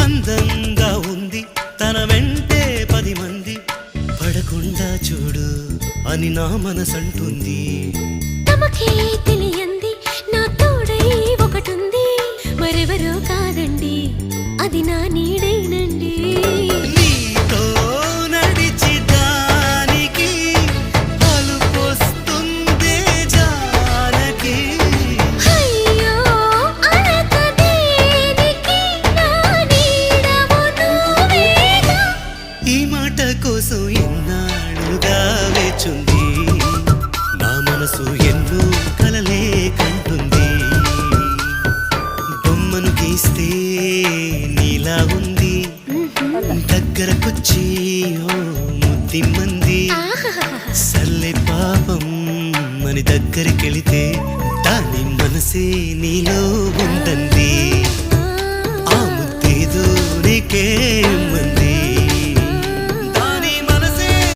అందంగా ఉంది తన వెంటే 10 మంది పడకుండా చూడు అని నా మనసంటుంది. తమకే తెలియంది నా తోడై ఒకటుంది, మరెవరో కాదండి అది నా నీడేనండి. నీతో నడిచి దానికి అలుపొస్తుందే జానకి. అయ్యో అనక దేనికి నా నీడవు నువ్వేగా. ఈ మాట కోసం ఎన్నాళ్ళుగా వేచుంది నా మనసు ఎన్నో కలలే కంటుంది. బొమ్మను గీస్తే నీలా ఉంది దగ్గరకొచ్చి ఓ ముద్దిమ్మంది. సల్లే పాపం అని దగ్గరికెళితే దాని మనసే నీలో ఉందంది. ఆ ముద్దేదో నీకే